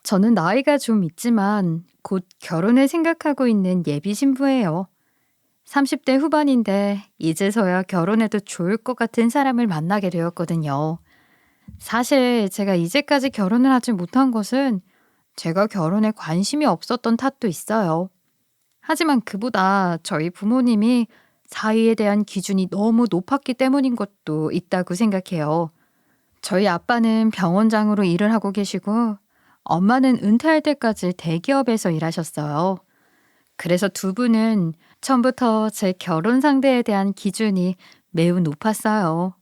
저는 나이가 좀 있지만 곧 결혼을 생각하고 있는 예비 신부예요. 30대 후반인데 이제서야 결혼해도 좋을 것 같은 사람을 만나게 되었거든요. 사실 제가 이제까지 결혼을 하지 못한 것은 제가 결혼에 관심이 없었던 탓도 있어요. 하지만 그보다 저희 부모님이 사위에 대한 기준이 너무 높았기 때문인 것도 있다고 생각해요. 저희 아빠는 병원장으로 일을 하고 계시고 엄마는 은퇴할 때까지 대기업에서 일하셨어요. 그래서 두 분은 처음부터 제 결혼 상대에 대한 기준이 매우 높았어요.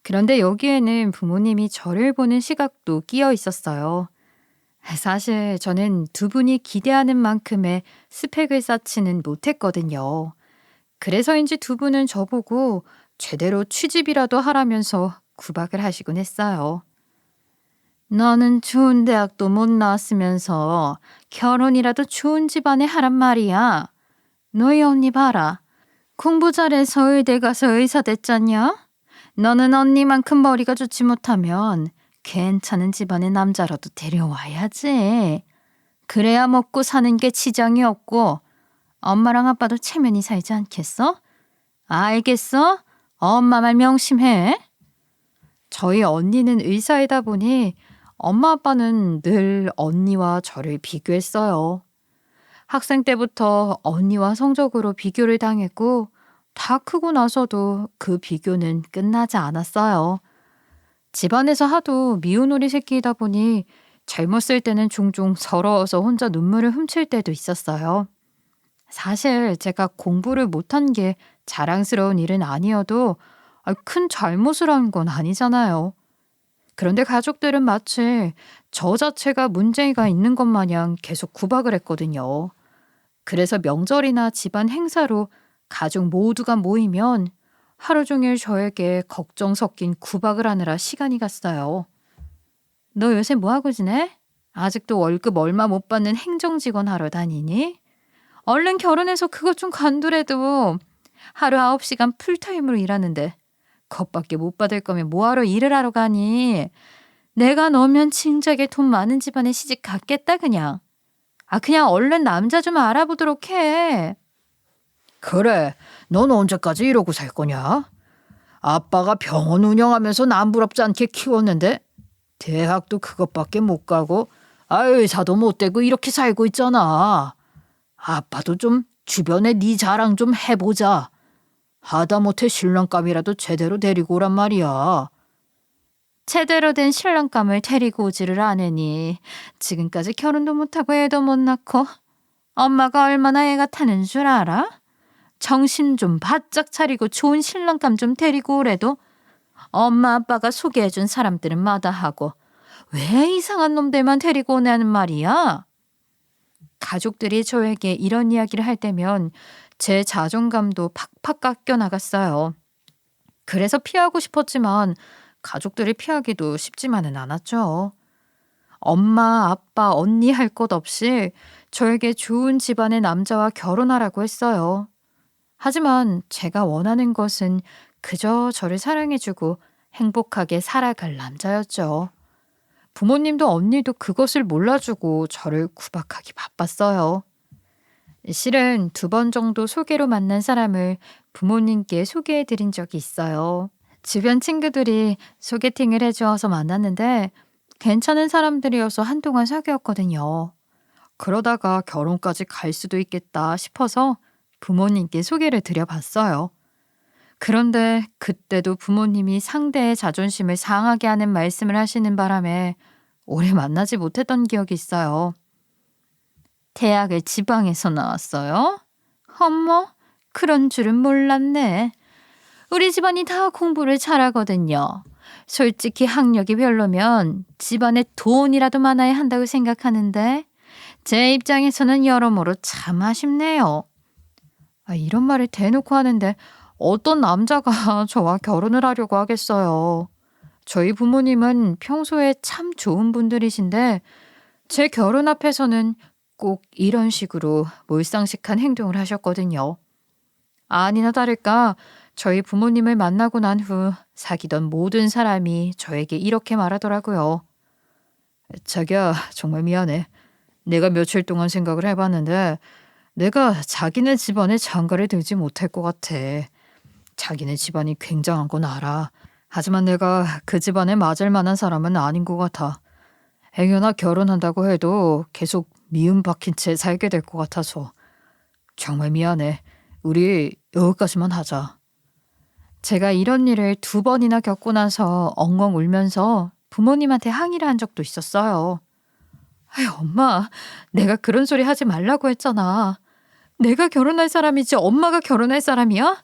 그런데 여기에는 부모님이 저를 보는 시각도 끼어 있었어요. 사실 저는 두 분이 기대하는 만큼의 스펙을 쌓지는 못했거든요. 그래서인지 두 분은 저보고 제대로 취직이라도 하라면서 구박을 하시곤 했어요. 너는 좋은 대학도 못 나왔으면서 결혼이라도 좋은 집안에 하란 말이야. 너희 언니 봐라. 공부 잘해서 의대 가서 의사 됐잖냐? 너는 언니만큼 머리가 좋지 못하면 괜찮은 집안의 남자라도 데려와야지. 그래야 먹고 사는 게 지장이 없고 엄마랑 아빠도 체면이 살지 않겠어? 알겠어? 엄마 말 명심해. 저희 언니는 의사이다 보니 엄마 아빠는 늘 언니와 저를 비교했어요. 학생 때부터 언니와 성적으로 비교를 당했고 다 크고 나서도 그 비교는 끝나지 않았어요. 집안에서 하도 미운오리 새끼이다 보니 젊었을 때는 종종 서러워서 혼자 눈물을 훔칠 때도 있었어요. 사실 제가 공부를 못한 게 자랑스러운 일은 아니어도 큰 잘못을 한 건 아니잖아요. 그런데 가족들은 마치 저 자체가 문제가 있는 것 마냥 계속 구박을 했거든요. 그래서 명절이나 집안 행사로 가족 모두가 모이면 하루 종일 저에게 걱정 섞인 구박을 하느라 시간이 갔어요. 너 요새 뭐하고 지내? 아직도 월급 얼마 못 받는 행정직원 하러 다니니? 얼른 결혼해서 그것 좀 관두래도 하루 9시간 풀타임으로 일하는데 겁밖에 못 받을 거면 뭐하러 일을 하러 가니? 내가 너면 진작에 돈 많은 집안에 시집 갔겠다 그냥. 그냥 얼른 남자 좀 알아보도록 해. 그래, 넌 언제까지 이러고 살 거냐? 아빠가 병원 운영하면서 남부럽지 않게 키웠는데 대학도 그것밖에 못 가고 의사도 못 되고 이렇게 살고 있잖아. 아빠도 좀 주변에 네 자랑 좀 해보자. 하다못해 신랑감이라도 제대로 데리고 오란 말이야. 제대로 된 신랑감을 데리고 오지를 않으니 지금까지 결혼도 못하고 애도 못 낳고 엄마가 얼마나 애가 타는 줄 알아? 정신 좀 바짝 차리고 좋은 신랑감 좀 데리고 오래도 엄마 아빠가 소개해준 사람들은 마다하고 왜 이상한 놈들만 데리고 오냐는 말이야? 가족들이 저에게 이런 이야기를 할 때면 제 자존감도 팍팍 깎여 나갔어요. 그래서 피하고 싶었지만 가족들이 피하기도 쉽지만은 않았죠. 엄마, 아빠, 언니 할 것 없이 저에게 좋은 집안의 남자와 결혼하라고 했어요. 하지만 제가 원하는 것은 그저 저를 사랑해주고 행복하게 살아갈 남자였죠. 부모님도 언니도 그것을 몰라주고 저를 구박하기 바빴어요. 실은 2번 정도 소개로 만난 사람을 부모님께 소개해드린 적이 있어요. 주변 친구들이 소개팅을 해주어서 만났는데 괜찮은 사람들이어서 한동안 사귀었거든요. 그러다가 결혼까지 갈 수도 있겠다 싶어서 부모님께 소개를 드려봤어요. 그런데 그때도 부모님이 상대의 자존심을 상하게 하는 말씀을 하시는 바람에 오래 만나지 못했던 기억이 있어요. 대학을 지방에서 나왔어요? 어머, 그런 줄은 몰랐네. 우리 집안이 다 공부를 잘하거든요. 솔직히 학력이 별로면 집안에 돈이라도 많아야 한다고 생각하는데 제 입장에서는 여러모로 참 아쉽네요. 이런 말을 대놓고 하는데 어떤 남자가 저와 결혼을 하려고 하겠어요. 저희 부모님은 평소에 참 좋은 분들이신데 제 결혼 앞에서는 꼭 이런 식으로 몰상식한 행동을 하셨거든요. 아니나 다를까 저희 부모님을 만나고 난 후 사귀던 모든 사람이 저에게 이렇게 말하더라고요. 자기야, 정말 미안해. 내가 며칠 동안 생각을 해봤는데 내가 자기네 집안에 장가를 들지 못할 것 같아. 자기네 집안이 굉장한 건 알아. 하지만 내가 그 집안에 맞을 만한 사람은 아닌 것 같아. 행여나 결혼한다고 해도 계속 미움 박힌 채 살게 될 것 같아서. 정말 미안해. 우리 여기까지만 하자. 제가 이런 일을 2번이나 겪고 나서 엉엉 울면서 부모님한테 항의를 한 적도 있었어요. 아유, 엄마, 내가 그런 소리 하지 말라고 했잖아. 내가 결혼할 사람이지 엄마가 결혼할 사람이야?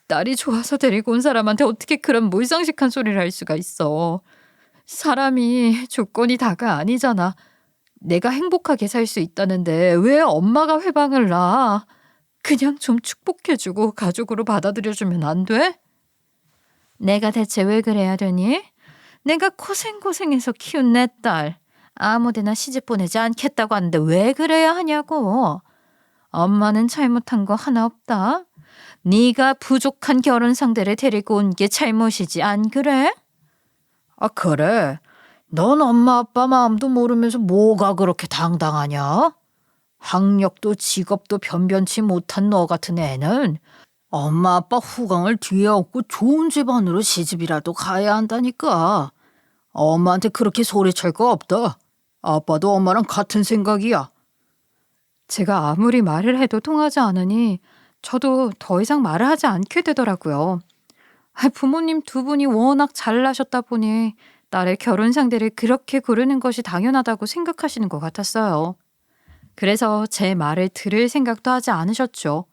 딸이 좋아서 데리고 온 사람한테 어떻게 그런 몰상식한 소리를 할 수가 있어. 사람이 조건이 다가 아니잖아. 내가 행복하게 살 수 있다는데 왜 엄마가 회방을 놔? 그냥 좀 축복해주고 가족으로 받아들여주면 안 돼? 내가 대체 왜 그래야 되니? 내가 고생고생해서 키운 내 딸 아무데나 시집 보내지 않겠다고 하는데 왜 그래야 하냐고. 엄마는 잘못한 거 하나 없다. 네가 부족한 결혼 상대를 데리고 온 게 잘못이지, 안 그래? 아, 그래? 넌 엄마 아빠 마음도 모르면서 뭐가 그렇게 당당하냐? 학력도 직업도 변변치 못한 너 같은 애는 엄마 아빠 후광을 뒤에 얻고 좋은 집안으로 시집이라도 가야 한다니까. 엄마한테 그렇게 소리칠 거 없다. 아빠도 엄마랑 같은 생각이야. 제가 아무리 말을 해도 통하지 않으니 저도 더 이상 말을 하지 않게 되더라고요. 부모님 2분이 워낙 잘나셨다 보니 딸의 결혼 상대를 그렇게 고르는 것이 당연하다고 생각하시는 것 같았어요. 그래서 제 말을 들을 생각도 하지 않으셨죠.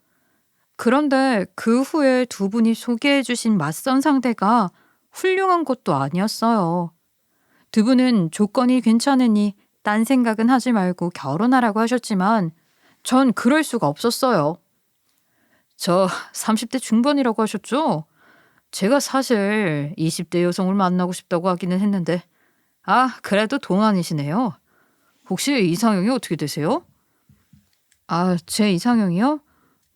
그런데 그 후에 2분이 소개해 주신 맞선 상대가 훌륭한 것도 아니었어요. 2분은 조건이 괜찮으니 딴 생각은 하지 말고 결혼하라고 하셨지만 전 그럴 수가 없었어요. 저 30대 중반이라고 하셨죠? 제가 사실 20대 여성을 만나고 싶다고 하기는 했는데 그래도 동안이시네요. 혹시 이상형이 어떻게 되세요? 제 이상형이요?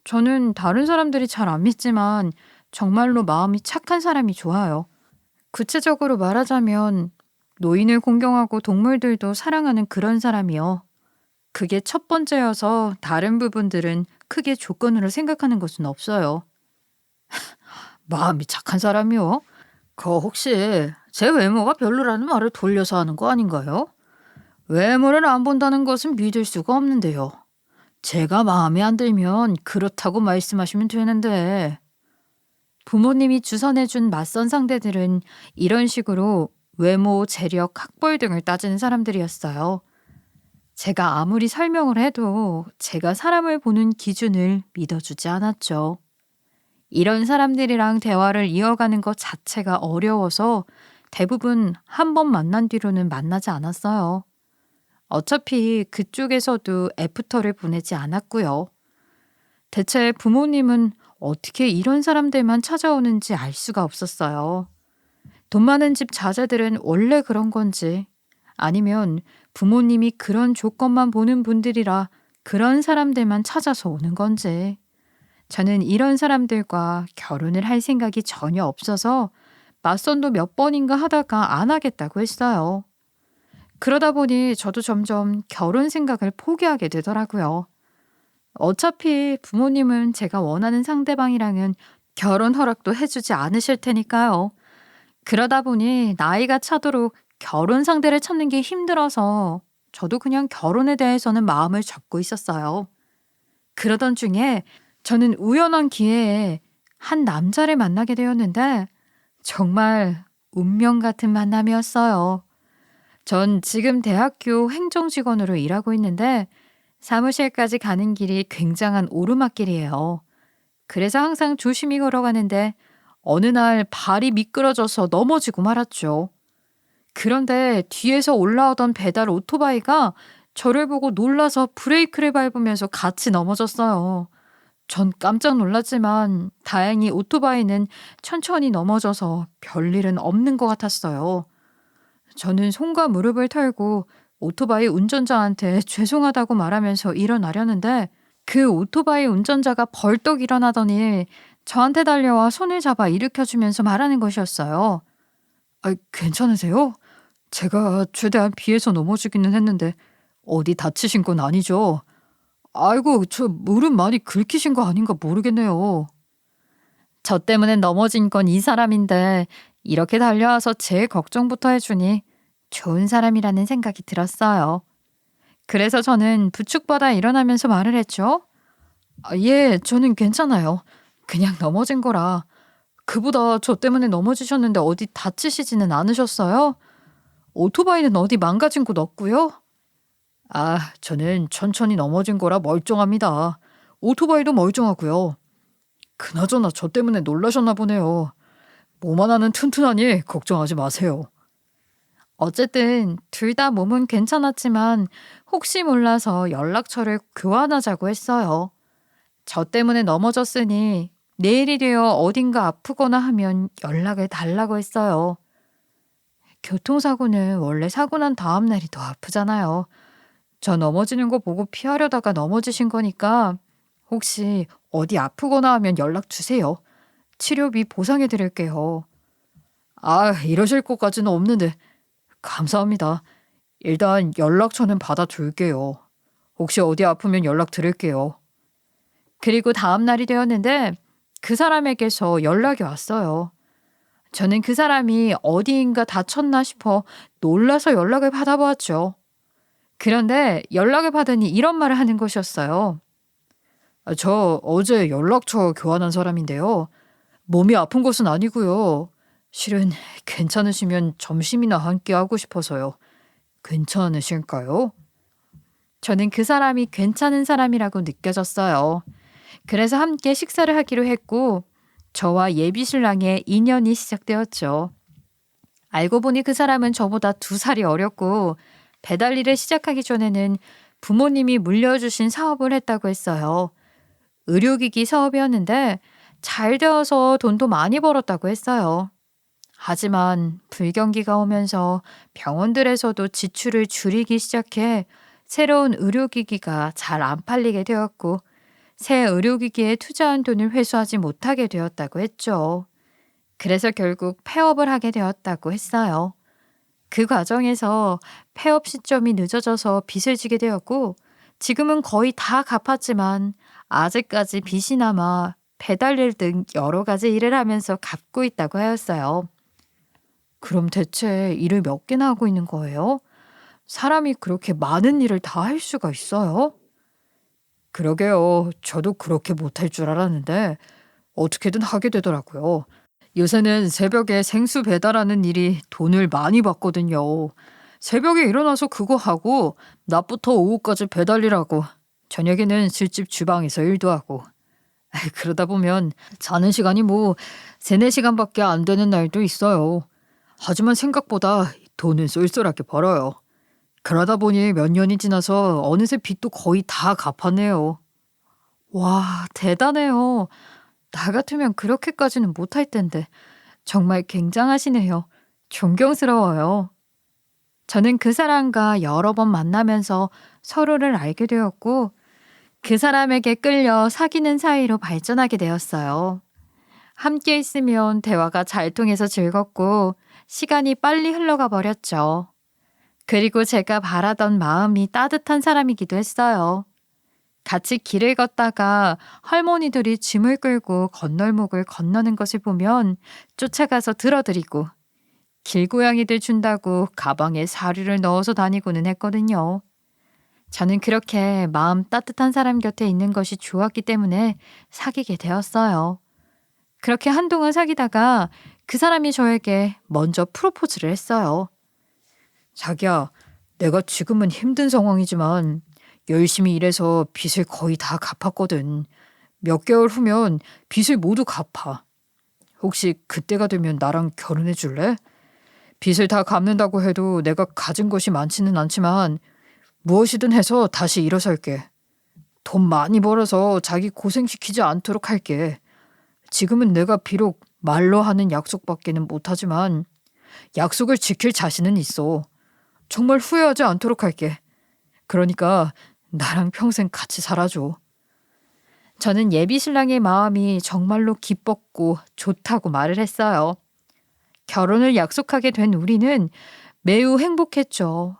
저는 다른 사람들이 잘 안 믿지만 정말로 마음이 착한 사람이 좋아요. 구체적으로 말하자면 노인을 공경하고 동물들도 사랑하는 그런 사람이요. 그게 첫 번째여서 다른 부분들은 크게 조건으로 생각하는 것은 없어요. 마음이 착한 사람이요? 그거 혹시 제 외모가 별로라는 말을 돌려서 하는 거 아닌가요? 외모를 안 본다는 것은 믿을 수가 없는데요. 제가 마음에 안 들면 그렇다고 말씀하시면 되는데. 부모님이 주선해준 맞선 상대들은 이런 식으로 외모, 재력, 학벌 등을 따지는 사람들이었어요. 제가 아무리 설명을 해도 제가 사람을 보는 기준을 믿어주지 않았죠. 이런 사람들이랑 대화를 이어가는 것 자체가 어려워서 대부분 한 번 만난 뒤로는 만나지 않았어요. 어차피 그쪽에서도 애프터를 보내지 않았고요. 대체 부모님은 어떻게 이런 사람들만 찾아오는지 알 수가 없었어요. 돈 많은 집 자제들은 원래 그런 건지 아니면 부모님이 그런 조건만 보는 분들이라 그런 사람들만 찾아서 오는 건지. 저는 이런 사람들과 결혼을 할 생각이 전혀 없어서 맞선도 몇 번인가 하다가 안 하겠다고 했어요. 그러다 보니 저도 점점 결혼 생각을 포기하게 되더라고요. 어차피 부모님은 제가 원하는 상대방이랑은 결혼 허락도 해주지 않으실 테니까요. 그러다 보니 나이가 차도록 결혼 상대를 찾는 게 힘들어서 저도 그냥 결혼에 대해서는 마음을 접고 있었어요. 그러던 중에 저는 우연한 기회에 한 남자를 만나게 되었는데 정말 운명 같은 만남이었어요. 전 지금 대학교 행정직원으로 일하고 있는데 사무실까지 가는 길이 굉장한 오르막길이에요. 그래서 항상 조심히 걸어가는데 어느 날 발이 미끄러져서 넘어지고 말았죠. 그런데 뒤에서 올라오던 배달 오토바이가 저를 보고 놀라서 브레이크를 밟으면서 같이 넘어졌어요. 전 깜짝 놀랐지만 다행히 오토바이는 천천히 넘어져서 별일은 없는 것 같았어요. 저는 손과 무릎을 털고 오토바이 운전자한테 죄송하다고 말하면서 일어나려는데 그 오토바이 운전자가 벌떡 일어나더니 저한테 달려와 손을 잡아 일으켜주면서 말하는 것이었어요. 괜찮으세요? 제가 최대한 피해서 넘어지기는 했는데 어디 다치신 건 아니죠? 아이고, 저 무릎 많이 긁히신 거 아닌가 모르겠네요. 저 때문에 넘어진 건 이 사람인데 이렇게 달려와서 제 걱정부터 해주니 좋은 사람이라는 생각이 들었어요. 그래서 저는 부축받아 일어나면서 말을 했죠. 예, 저는 괜찮아요. 그냥 넘어진 거라. 그보다 저 때문에 넘어지셨는데 어디 다치시지는 않으셨어요? 오토바이는 어디 망가진 곳 없고요? 저는 천천히 넘어진 거라 멀쩡합니다. 오토바이도 멀쩡하고요. 그나저나 저 때문에 놀라셨나 보네요. 몸 하나는 튼튼하니 걱정하지 마세요. 어쨌든 둘 다 몸은 괜찮았지만 혹시 몰라서 연락처를 교환하자고 했어요. 저 때문에 넘어졌으니 내일이 되어 어딘가 아프거나 하면 연락을 달라고 했어요. 교통사고는 원래 사고 난 다음 날이 더 아프잖아요. 저 넘어지는 거 보고 피하려다가 넘어지신 거니까 혹시 어디 아프거나 하면 연락 주세요. 치료비 보상해 드릴게요. 이러실 것까지는 없는데 감사합니다. 일단 연락처는 받아둘게요. 혹시 어디 아프면 연락 드릴게요. 그리고 다음 날이 되었는데 그 사람에게서 연락이 왔어요. 저는 그 사람이 어디인가 다쳤나 싶어 놀라서 연락을 받아보았죠. 그런데 연락을 받으니 이런 말을 하는 것이었어요. 저 어제 연락처 교환한 사람인데요. 몸이 아픈 것은 아니고요. 실은 괜찮으시면 점심이나 함께 하고 싶어서요. 괜찮으실까요? 저는 그 사람이 괜찮은 사람이라고 느껴졌어요. 그래서 함께 식사를 하기로 했고 저와 예비 신랑의 인연이 시작되었죠. 알고 보니 그 사람은 저보다 2살이 어렸고 배달 일을 시작하기 전에는 부모님이 물려주신 사업을 했다고 했어요. 의료기기 사업이었는데 잘 되어서 돈도 많이 벌었다고 했어요. 하지만 불경기가 오면서 병원들에서도 지출을 줄이기 시작해 새로운 의료기기가 잘 안 팔리게 되었고 새 의료기기에 투자한 돈을 회수하지 못하게 되었다고 했죠. 그래서 결국 폐업을 하게 되었다고 했어요. 그 과정에서 폐업 시점이 늦어져서 빚을 지게 되었고 지금은 거의 다 갚았지만 아직까지 빚이 남아 배달일 등 여러 가지 일을 하면서 갚고 있다고 하였어요. 그럼 대체 일을 몇 개나 하고 있는 거예요? 사람이 그렇게 많은 일을 다 할 수가 있어요? 그러게요. 저도 그렇게 못할 줄 알았는데 어떻게든 하게 되더라고요. 요새는 새벽에 생수 배달하는 일이 돈을 많이 받거든요. 새벽에 일어나서 그거 하고 낮부터 오후까지 배달 일하고 저녁에는 술집 주방에서 일도 하고 그러다 보면 자는 시간이 뭐 3-4시간밖에 안 되는 날도 있어요. 하지만 생각보다 돈은 쏠쏠하게 벌어요. 그러다 보니 몇 년이 지나서 어느새 빚도 거의 다 갚았네요. 와, 대단해요. 나 같으면 그렇게까지는 못할 텐데 정말 굉장하시네요. 존경스러워요. 저는 그 사람과 여러 번 만나면서 서로를 알게 되었고 그 사람에게 끌려 사귀는 사이로 발전하게 되었어요. 함께 있으면 대화가 잘 통해서 즐겁고 시간이 빨리 흘러가 버렸죠. 그리고 제가 바라던 마음이 따뜻한 사람이기도 했어요. 같이 길을 걷다가 할머니들이 짐을 끌고 건널목을 건너는 것을 보면 쫓아가서 들어드리고 길고양이들 준다고 가방에 사료를 넣어서 다니고는 했거든요. 저는 그렇게 마음 따뜻한 사람 곁에 있는 것이 좋았기 때문에 사귀게 되었어요. 그렇게 한동안 사귀다가 그 사람이 저에게 먼저 프로포즈를 했어요. 자기야, 내가 지금은 힘든 상황이지만 열심히 일해서 빚을 거의 다 갚았거든. 몇 개월 후면 빚을 모두 갚아. 혹시 그때가 되면 나랑 결혼해 줄래? 빚을 다 갚는다고 해도 내가 가진 것이 많지는 않지만 무엇이든 해서 다시 일어설게. 돈 많이 벌어서 자기 고생시키지 않도록 할게. 지금은 내가 비록 말로 하는 약속밖에는 못하지만 약속을 지킬 자신은 있어. 정말 후회하지 않도록 할게. 그러니까 나랑 평생 같이 살아줘. 저는 예비 신랑의 마음이 정말로 기뻤고 좋다고 말을 했어요. 결혼을 약속하게 된 우리는 매우 행복했죠.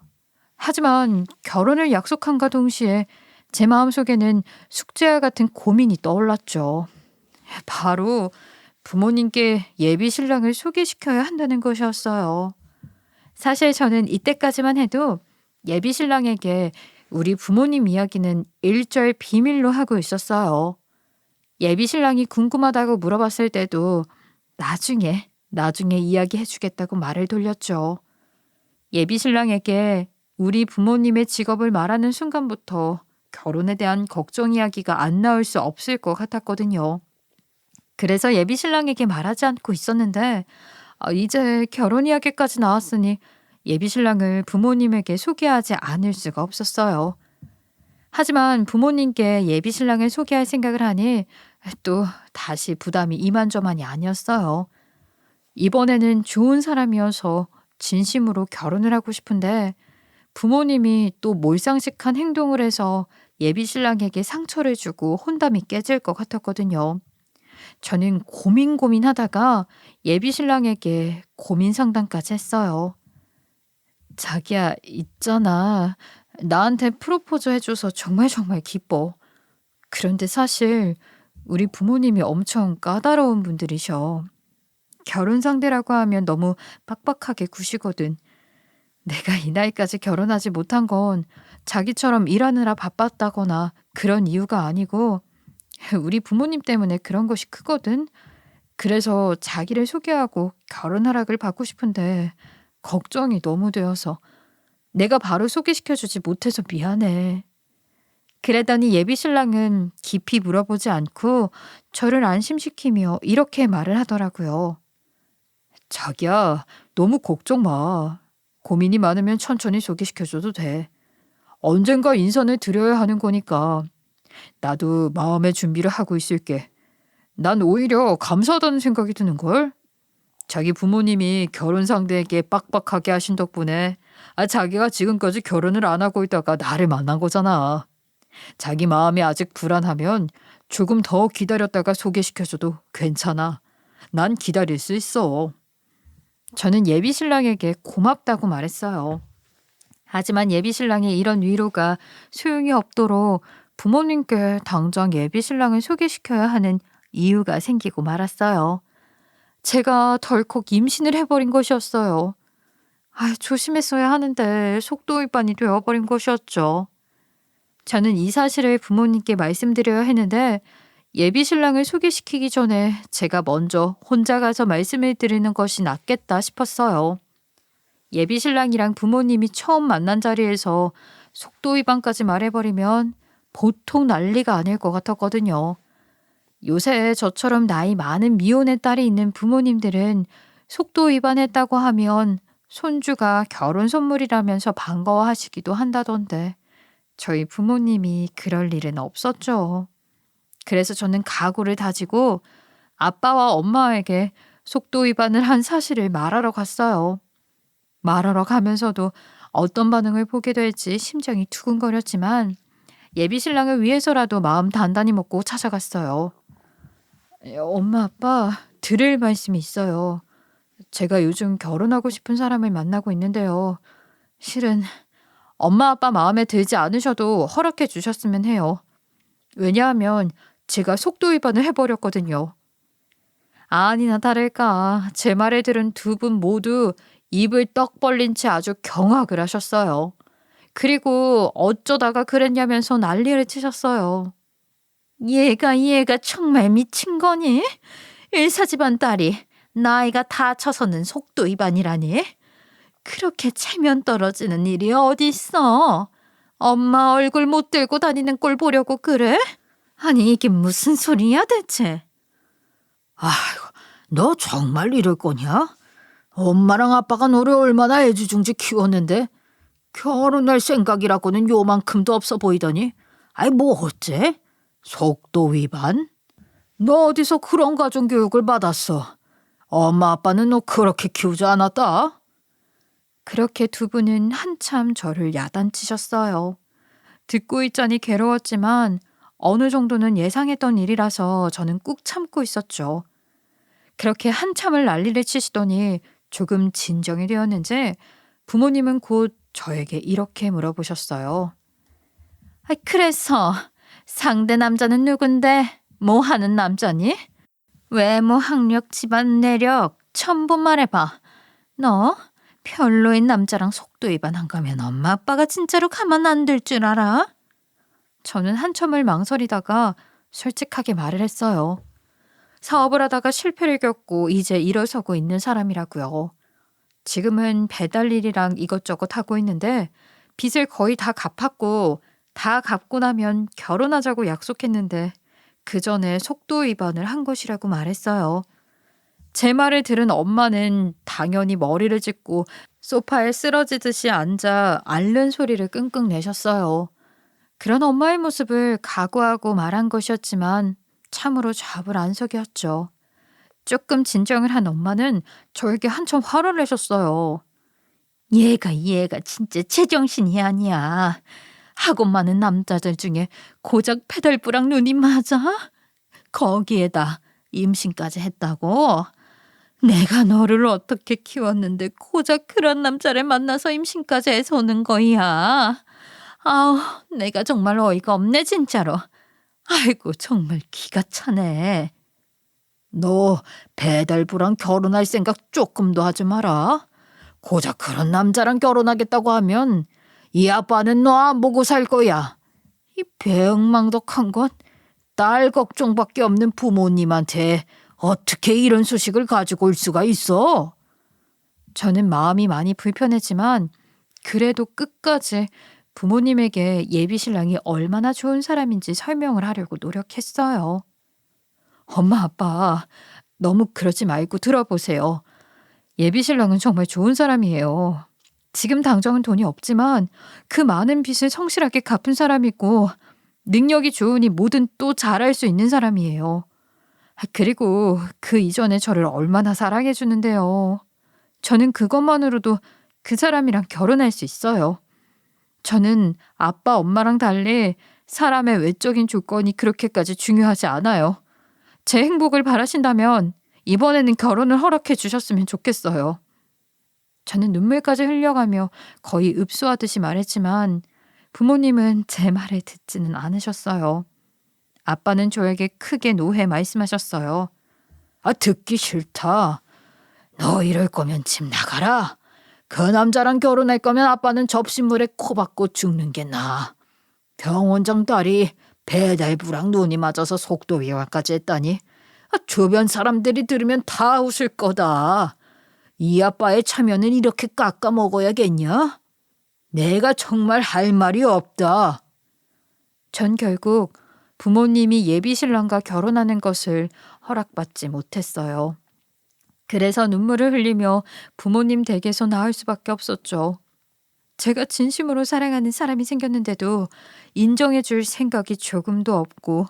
하지만 결혼을 약속함과 동시에 제 마음속에는 숙제와 같은 고민이 떠올랐죠. 바로 부모님께 예비 신랑을 소개시켜야 한다는 것이었어요. 사실 저는 이때까지만 해도 예비 신랑에게 우리 부모님 이야기는 일절 비밀로 하고 있었어요. 예비 신랑이 궁금하다고 물어봤을 때도 나중에 이야기해 주겠다고 말을 돌렸죠. 예비 신랑에게 우리 부모님의 직업을 말하는 순간부터 결혼에 대한 걱정 이야기가 안 나올 수 없을 것 같았거든요. 그래서 예비 신랑에게 말하지 않고 있었는데 이제 결혼 이야기까지 나왔으니 예비 신랑을 부모님에게 소개하지 않을 수가 없었어요. 하지만 부모님께 예비 신랑을 소개할 생각을 하니 또 다시 부담이 이만저만이 아니었어요. 이번에는 좋은 사람이어서 진심으로 결혼을 하고 싶은데 부모님이 또 몰상식한 행동을 해서 예비 신랑에게 상처를 주고 혼담이 깨질 것 같았거든요. 저는 고민하다가 예비 신랑에게 고민 상담까지 했어요. 자기야, 있잖아. 나한테 프로포즈 해줘서 정말 기뻐. 그런데 사실 우리 부모님이 엄청 까다로운 분들이셔. 결혼 상대라고 하면 너무 빡빡하게 구시거든. 내가 이 나이까지 결혼하지 못한 건 자기처럼 일하느라 바빴다거나 그런 이유가 아니고 우리 부모님 때문에 그런 것이 크거든. 그래서 자기를 소개하고 결혼 허락을 받고 싶은데 걱정이 너무 되어서 내가 바로 소개시켜주지 못해서 미안해. 그랬더니 예비 신랑은 깊이 물어보지 않고 저를 안심시키며 이렇게 말을 하더라고요. 자기야, 너무 걱정 마. 고민이 많으면 천천히 소개시켜줘도 돼. 언젠가 인선을 드려야 하는 거니까. 나도 마음의 준비를 하고 있을게. 난 오히려 감사하다는 생각이 드는걸. 자기 부모님이 결혼 상대에게 빡빡하게 하신 덕분에 자기가 지금까지 결혼을 안 하고 있다가 나를 만난 거잖아. 자기 마음이 아직 불안하면 조금 더 기다렸다가 소개시켜줘도 괜찮아. 난 기다릴 수 있어. 저는 예비 신랑에게 고맙다고 말했어요. 하지만 예비 신랑의 이런 위로가 소용이 없도록 부모님께 당장 예비 신랑을 소개시켜야 하는 이유가 생기고 말았어요. 제가 덜컥 임신을 해버린 것이었어요. 조심했어야 하는데 속도 위반이 되어버린 것이었죠. 저는 이 사실을 부모님께 말씀드려야 했는데 예비 신랑을 소개시키기 전에 제가 먼저 혼자 가서 말씀을 드리는 것이 낫겠다 싶었어요. 예비 신랑이랑 부모님이 처음 만난 자리에서 속도 위반까지 말해버리면 보통 난리가 아닐 것 같았거든요. 요새 저처럼 나이 많은 미혼의 딸이 있는 부모님들은 속도 위반했다고 하면 손주가 결혼 선물이라면서 반가워하시기도 한다던데 저희 부모님이 그럴 일은 없었죠. 그래서 저는 각오를 다지고 아빠와 엄마에게 속도 위반을 한 사실을 말하러 갔어요. 말하러 가면서도 어떤 반응을 보게 될지 심장이 두근거렸지만 예비 신랑을 위해서라도 마음 단단히 먹고 찾아갔어요. 엄마, 아빠, 드릴 말씀이 있어요. 제가 요즘 결혼하고 싶은 사람을 만나고 있는데요. 실은 엄마, 아빠 마음에 들지 않으셔도 허락해 주셨으면 해요. 왜냐하면 제가 속도 위반을 해버렸거든요. 아니나 다를까 제 말을 들은 두 분 모두 입을 떡 벌린 채 아주 경악을 하셨어요. 그리고 어쩌다가 그랬냐면서 난리를 치셨어요. 얘가 정말 미친 거니? 일사집안 딸이 나이가 다 쳐서는 속도 위반이라니? 그렇게 체면 떨어지는 일이 어딨어? 엄마 얼굴 못 들고 다니는 꼴 보려고 그래? 아니 이게 무슨 소리야 대체? 아이고, 너 정말 이럴 거냐? 엄마랑 아빠가 너를 얼마나 애지중지 키웠는데 결혼할 생각이라고는 요만큼도 없어 보이더니 뭐 어째? 속도 위반? 너 어디서 그런 가정교육을 받았어? 엄마 아빠는 너 그렇게 키우지 않았다? 그렇게 두 분은 한참 저를 야단치셨어요. 듣고 있자니 괴로웠지만 어느 정도는 예상했던 일이라서 저는 꾹 참고 있었죠. 그렇게 한참을 난리를 치시더니 조금 진정이 되었는지 부모님은 곧 저에게 이렇게 물어보셨어요. 그래서 상대 남자는 누군데? 뭐 하는 남자니? 외모, 학력, 집안 내력 전부 말해봐. 너 별로인 남자랑 속도 위반한 거면 엄마 아빠가 진짜로 가만 안 둘 줄 알아? 저는 한참을 망설이다가 솔직하게 말을 했어요. 사업을 하다가 실패를 겪고 이제 일어서고 있는 사람이라고요. 지금은 배달 일이랑 이것저것 하고 있는데 빚을 거의 다 갚았고 다 갚고 나면 결혼하자고 약속했는데 그 전에 속도 위반을 한 것이라고 말했어요. 제 말을 들은 엄마는 당연히 머리를 짚고 소파에 쓰러지듯이 앉아 앓는 소리를 끙끙 내셨어요. 그런 엄마의 모습을 각오하고 말한 것이었지만 참으로 좌불안석이었죠. 조금 진정을 한 엄마는 저에게 한참 화를 내셨어요. 얘가 진짜 제정신이 아니야. 학원 많은 남자들 중에 고작 페달부랑 눈이 맞아? 거기에다 임신까지 했다고? 내가 너를 어떻게 키웠는데 고작 그런 남자를 만나서 임신까지 해서 오는 거야. 아우, 내가 정말 어이가 없네 진짜로. 아이고 정말 기가 차네. 너 배달부랑 결혼할 생각 조금도 하지 마라. 고작 그런 남자랑 결혼하겠다고 하면 이 아빠는 너 안 보고 살 거야. 이 배응망덕한 것. 딸 걱정밖에 없는 부모님한테 어떻게 이런 소식을 가지고 올 수가 있어? 저는 마음이 많이 불편했지만 그래도 끝까지 부모님에게 예비 신랑이 얼마나 좋은 사람인지 설명을 하려고 노력했어요. 엄마, 아빠, 너무 그러지 말고 들어보세요. 예비 신랑은 정말 좋은 사람이에요. 지금 당장은 돈이 없지만 그 많은 빚을 성실하게 갚은 사람이고 능력이 좋으니 뭐든 또 잘할 수 있는 사람이에요. 그리고 그 이전에 저를 얼마나 사랑해 주는데요. 저는 그것만으로도 그 사람이랑 결혼할 수 있어요. 저는 아빠, 엄마랑 달리 사람의 외적인 조건이 그렇게까지 중요하지 않아요. 제 행복을 바라신다면 이번에는 결혼을 허락해 주셨으면 좋겠어요. 저는 눈물까지 흘려가며 거의 읍소하듯이 말했지만 부모님은 제 말을 듣지는 않으셨어요. 아빠는 저에게 크게 노해 말씀하셨어요. 듣기 싫다. 너 이럴 거면 집 나가라. 그 남자랑 결혼할 거면 아빠는 접시물에 코 박고 죽는 게 나아. 병원장 딸이 배달부랑 눈이 맞아서 속도 위반까지 했다니. 주변 사람들이 들으면 다 웃을 거다. 이 아빠의 차면은 이렇게 깎아 먹어야겠냐? 내가 정말 할 말이 없다. 전 결국 부모님이 예비 신랑과 결혼하는 것을 허락받지 못했어요. 그래서 눈물을 흘리며 부모님 댁에서 나올 수밖에 없었죠. 제가 진심으로 사랑하는 사람이 생겼는데도 인정해 줄 생각이 조금도 없고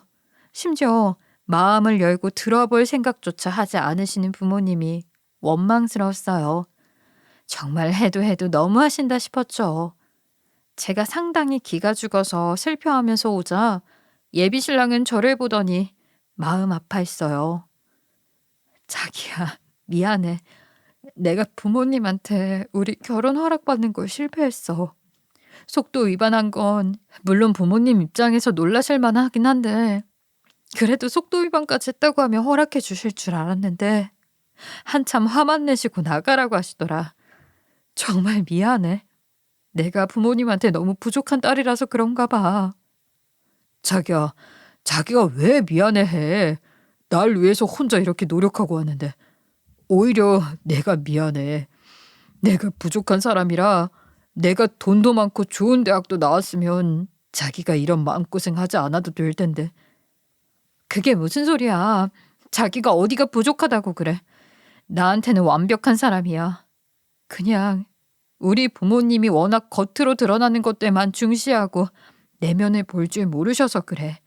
심지어 마음을 열고 들어볼 생각조차 하지 않으시는 부모님이 원망스러웠어요. 정말 해도 너무하신다 싶었죠. 제가 상당히 기가 죽어서 슬퍼하면서 오자 예비 신랑은 저를 보더니 마음 아파했어요. 자기야, 미안해. 내가 부모님한테 우리 결혼 허락받는 걸 실패했어. 속도 위반한 건 물론 부모님 입장에서 놀라실 만하긴 한데 그래도 속도 위반까지 했다고 하면 허락해 주실 줄 알았는데 한참 화만 내시고 나가라고 하시더라. 정말 미안해. 내가 부모님한테 너무 부족한 딸이라서 그런가 봐. 자기야, 자기가 왜 미안해해. 날 위해서 혼자 이렇게 노력하고 왔는데 오히려 내가 미안해. 내가 부족한 사람이라 내가 돈도 많고 좋은 대학도 나왔으면 자기가 이런 마음고생 하지 않아도 될 텐데. 그게 무슨 소리야. 자기가 어디가 부족하다고 그래. 나한테는 완벽한 사람이야. 그냥 우리 부모님이 워낙 겉으로 드러나는 것들만 중시하고 내면을 볼 줄 모르셔서 그래.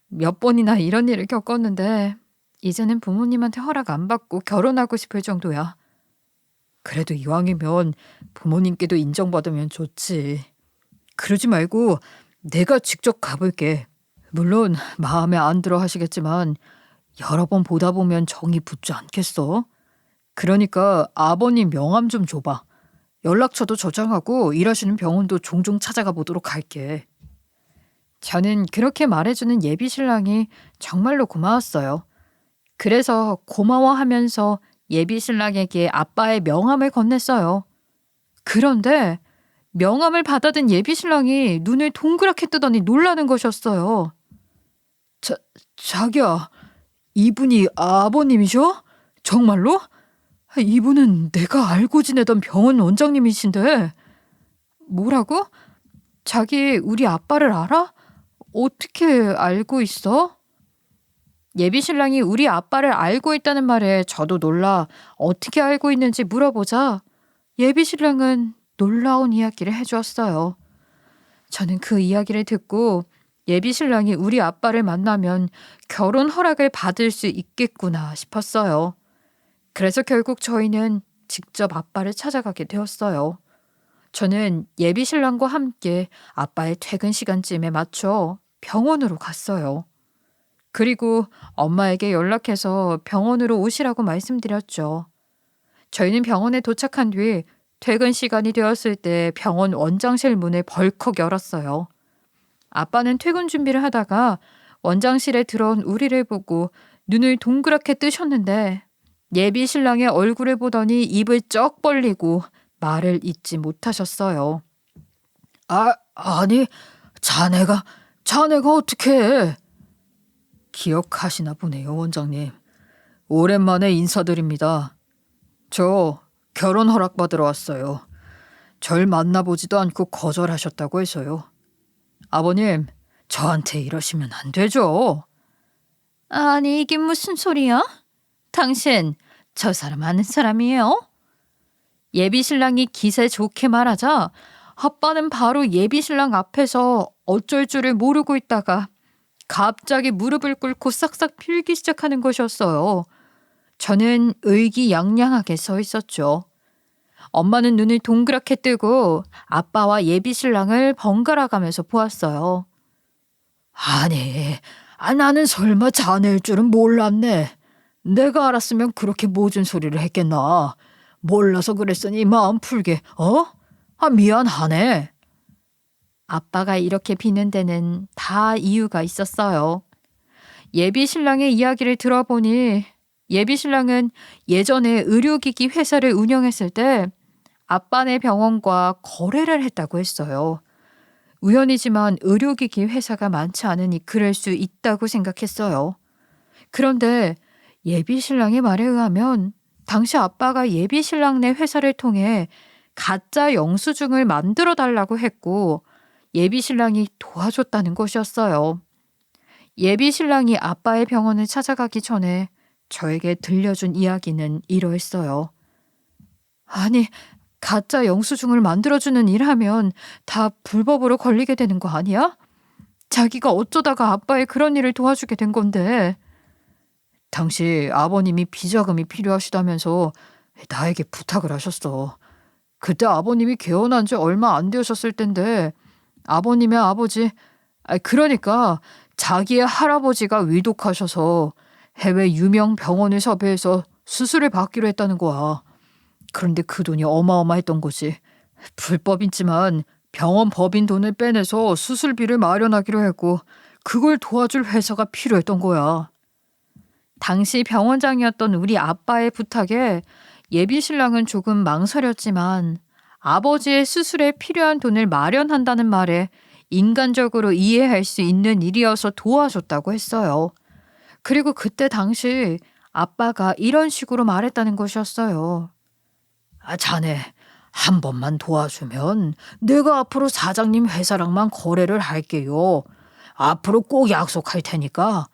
몇 번이나 이런 일을 겪었는데 이제는 부모님한테 허락 안 받고 결혼하고 싶을 정도야. 그래도 이왕이면 부모님께도 인정받으면 좋지. 그러지 말고 내가 직접 가볼게. 물론 마음에 안 들어 하시겠지만 여러 번 보다 보면 정이 붙지 않겠어? 그러니까 아버님 명함 좀 줘봐. 연락처도 저장하고 일하시는 병원도 종종 찾아가 보도록 할게. 저는 그렇게 말해주는 예비 신랑이 정말로 고마웠어요. 그래서 고마워하면서 예비 신랑에게 아빠의 명함을 건넸어요. 그런데 명함을 받아든 예비 신랑이 눈을 동그랗게 뜨더니 놀라는 것이었어요. 자기야, 이분이 아버님이셔? 정말로? 이분은 내가 알고 지내던 병원 원장님이신데. 뭐라고? 자기 우리 아빠를 알아? 어떻게 알고 있어? 예비 신랑이 우리 아빠를 알고 있다는 말에 저도 놀라 어떻게 알고 있는지 물어보자 예비 신랑은 놀라운 이야기를 해주었어요. 저는 그 이야기를 듣고 예비 신랑이 우리 아빠를 만나면 결혼 허락을 받을 수 있겠구나 싶었어요. 그래서 결국 저희는 직접 아빠를 찾아가게 되었어요. 저는 예비 신랑과 함께 아빠의 퇴근 시간쯤에 맞춰 병원으로 갔어요. 그리고 엄마에게 연락해서 병원으로 오시라고 말씀드렸죠. 저희는 병원에 도착한 뒤 퇴근 시간이 되었을 때 병원 원장실 문을 벌컥 열었어요. 아빠는 퇴근 준비를 하다가 원장실에 들어온 우리를 보고 눈을 동그랗게 뜨셨는데 예비 신랑의 얼굴을 보더니 입을 쩍 벌리고 말을 잇지 못하셨어요. 아니, 자네가 어떻게 해? 기억하시나 보네요, 원장님. 오랜만에 인사드립니다. 저 결혼 허락받으러 왔어요. 절 만나보지도 않고 거절하셨다고 해서요. 아버님, 저한테 이러시면 안 되죠. 아니 이게 무슨 소리야? 당신 저 사람 아는 사람이에요? 예비 신랑이 기세 좋게 말하자 아빠는 바로 예비 신랑 앞에서 어쩔 줄을 모르고 있다가 갑자기 무릎을 꿇고 싹싹 빌기 시작하는 것이었어요. 저는 의기양양하게 서 있었죠. 엄마는 눈을 동그랗게 뜨고 아빠와 예비 신랑을 번갈아 가면서 보았어요. 아니, 나는 설마 자네일 줄은 몰랐네. 내가 알았으면 그렇게 모진 소리를 했겠나. 몰라서 그랬으니 마음 풀게, 미안하네. 아빠가 이렇게 비는 데는 다 이유가 있었어요. 예비 신랑의 이야기를 들어보니 예비 신랑은 예전에 의료기기 회사를 운영했을 때 아빠네 병원과 거래를 했다고 했어요. 우연이지만 의료기기 회사가 많지 않으니 그럴 수 있다고 생각했어요. 그런데 예비 신랑의 말에 의하면 당시 아빠가 예비 신랑네 회사를 통해 가짜 영수증을 만들어 달라고 했고 예비 신랑이 도와줬다는 것이었어요. 예비 신랑이 아빠의 병원을 찾아가기 전에 저에게 들려준 이야기는 이러했어요. 아니, 가짜 영수증을 만들어주는 일하면 다 불법으로 걸리게 되는 거 아니야? 자기가 어쩌다가 아빠의 그런 일을 도와주게 된 건데. 당시 아버님이 비자금이 필요하시다면서 나에게 부탁을 하셨어. 그때 아버님이 개원한 지 얼마 안 되셨을 텐데 아버님의 아버지, 그러니까 자기의 할아버지가 위독하셔서 해외 유명 병원을 섭외해서 수술을 받기로 했다는 거야. 그런데 그 돈이 어마어마했던 거지. 불법이지만 병원 법인 돈을 빼내서 수술비를 마련하기로 했고 그걸 도와줄 회사가 필요했던 거야. 당시 병원장이었던 우리 아빠의 부탁에 예비 신랑은 조금 망설였지만 아버지의 수술에 필요한 돈을 마련한다는 말에 인간적으로 이해할 수 있는 일이어서 도와줬다고 했어요. 그리고 그때 당시 아빠가 이런 식으로 말했다는 것이었어요. 자네 한 번만 도와주면 내가 앞으로 사장님 회사랑만 거래를 할게요. 앞으로 꼭 약속할 테니까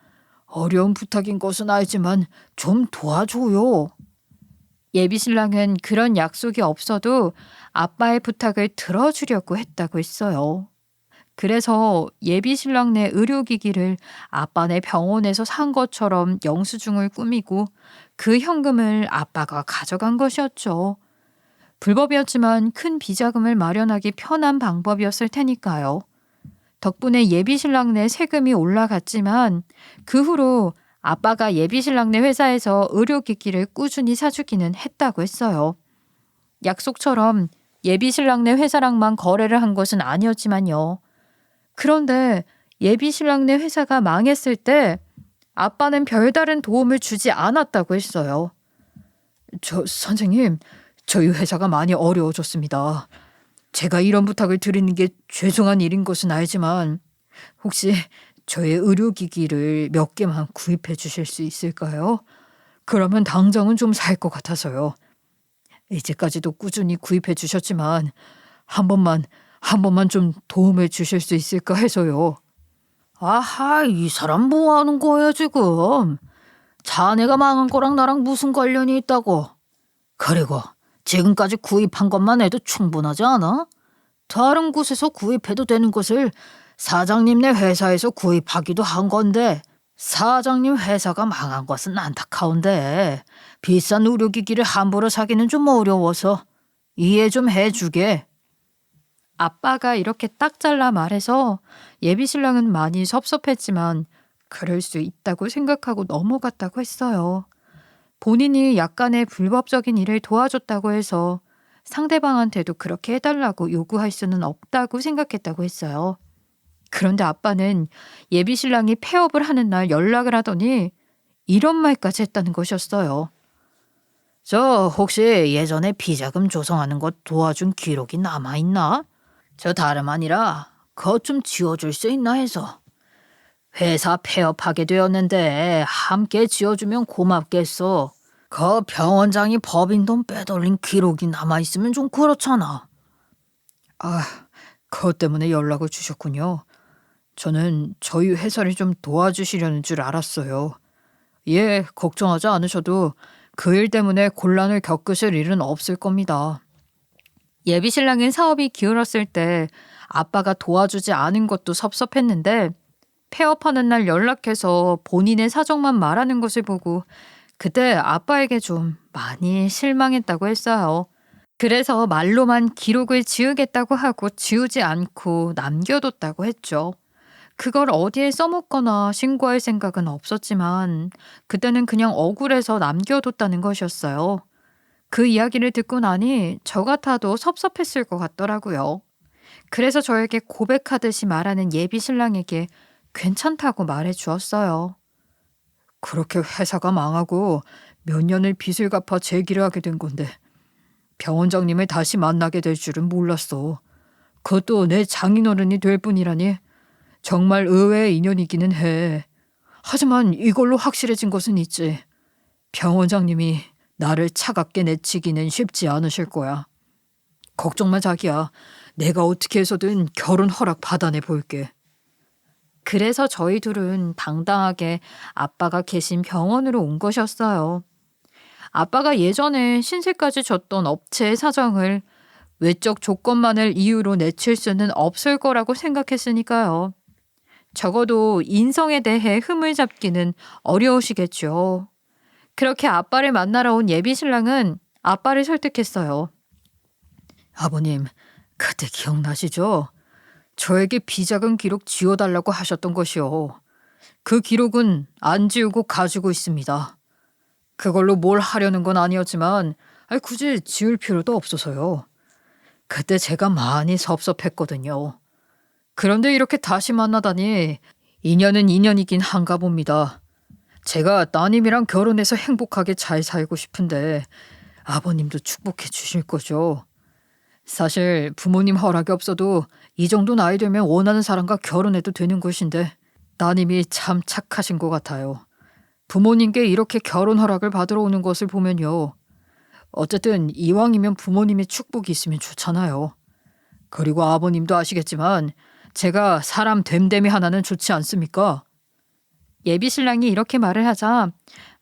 어려운 부탁인 것은 알지만 좀 도와줘요. 예비 신랑은 그런 약속이 없어도 아빠의 부탁을 들어주려고 했다고 했어요. 그래서 예비 신랑네 의료기기를 아빠네 병원에서 산 것처럼 영수증을 꾸미고 그 현금을 아빠가 가져간 것이었죠. 불법이었지만 큰 비자금을 마련하기 편한 방법이었을 테니까요. 덕분에 예비 신랑네 세금이 올라갔지만 그 후로 아빠가 예비 신랑네 회사에서 의료기기를 꾸준히 사주기는 했다고 했어요. 약속처럼 예비신랑네 회사랑만 거래를 한 것은 아니었지만요. 그런데 예비신랑네 회사가 망했을 때 아빠는 별다른 도움을 주지 않았다고 했어요. 선생님, 저희 회사가 많이 어려워졌습니다. 제가 이런 부탁을 드리는 게 죄송한 일인 것은 알지만 혹시 저의 의료기기를 몇 개만 구입해 주실 수 있을까요? 그러면 당장은 좀 살 것 같아서요. 이제까지도 꾸준히 구입해 주셨지만 한 번만 좀 도움을 주실 수 있을까 해서요. 아하, 이 사람 뭐 하는 거야, 지금? 자네가 망한 거랑 나랑 무슨 관련이 있다고? 그리고 지금까지 구입한 것만 해도 충분하지 않아? 다른 곳에서 구입해도 되는 것을 사장님네 회사에서 구입하기도 한 건데 사장님 회사가 망한 것은 안타까운데 비싼 의료기기를 함부로 사기는 좀 어려워서 이해 좀 해주게. 아빠가 이렇게 딱 잘라 말해서 예비신랑은 많이 섭섭했지만 그럴 수 있다고 생각하고 넘어갔다고 했어요. 본인이 약간의 불법적인 일을 도와줬다고 해서 상대방한테도 그렇게 해달라고 요구할 수는 없다고 생각했다고 했어요. 그런데 아빠는 예비신랑이 폐업을 하는 날 연락을 하더니 이런 말까지 했다는 것이었어요. 저 혹시 예전에 비자금 조성하는 것 도와준 기록이 남아있나? 저 다름 아니라 그것 좀 지워줄 수 있나 해서. 회사 폐업하게 되었는데 함께 지어주면 고맙겠어. 그 병원장이 법인 돈 빼돌린 기록이 남아있으면 좀 그렇잖아. 그것 때문에 연락을 주셨군요. 저는 저희 회사를 좀 도와주시려는 줄 알았어요. 예, 걱정하지 않으셔도 그 일 때문에 곤란을 겪으실 일은 없을 겁니다. 예비신랑은 사업이 기울었을 때 아빠가 도와주지 않은 것도 섭섭했는데 폐업하는 날 연락해서 본인의 사정만 말하는 것을 보고 그때 아빠에게 좀 많이 실망했다고 했어요. 그래서 말로만 기록을 지우겠다고 하고 지우지 않고 남겨뒀다고 했죠. 그걸 어디에 써먹거나 신고할 생각은 없었지만 그때는 그냥 억울해서 남겨뒀다는 것이었어요. 그 이야기를 듣고 나니 저 같아도 섭섭했을 것 같더라고요. 그래서 저에게 고백하듯이 말하는 예비 신랑에게 괜찮다고 말해 주었어요. 그렇게 회사가 망하고 몇 년을 빚을 갚아 재기를 하게 된 건데 병원장님을 다시 만나게 될 줄은 몰랐어. 그것도 내 장인어른이 될 뿐이라니 정말 의외의 인연이기는 해. 하지만 이걸로 확실해진 것은 있지. 병원장님이 나를 차갑게 내치기는 쉽지 않으실 거야. 걱정 마 자기야. 내가 어떻게 해서든 결혼 허락 받아내 볼게. 그래서 저희 둘은 당당하게 아빠가 계신 병원으로 온 것이었어요. 아빠가 예전에 신세까지 졌던 업체의 사정을 외적 조건만을 이유로 내칠 수는 없을 거라고 생각했으니까요. 적어도 인성에 대해 흠을 잡기는 어려우시겠죠. 그렇게 아빠를 만나러 온 예비 신랑은 아빠를 설득했어요. 아버님, 그때 기억나시죠? 저에게 비자금 기록 지워달라고 하셨던 것이요. 그 기록은 안 지우고 가지고 있습니다. 그걸로 뭘 하려는 건 아니었지만 굳이 지울 필요도 없어서요. 그때 제가 많이 섭섭했거든요. 그런데 이렇게 다시 만나다니 인연은 인연이긴 한가 봅니다. 제가 따님이랑 결혼해서 행복하게 잘 살고 싶은데 아버님도 축복해 주실 거죠. 사실 부모님 허락이 없어도 이 정도 나이 되면 원하는 사람과 결혼해도 되는 것인데 따님이 참 착하신 것 같아요. 부모님께 이렇게 결혼 허락을 받으러 오는 것을 보면요. 어쨌든 이왕이면 부모님의 축복이 있으면 좋잖아요. 그리고 아버님도 아시겠지만 제가 사람 됨됨이 하나는 좋지 않습니까? 예비 신랑이 이렇게 말을 하자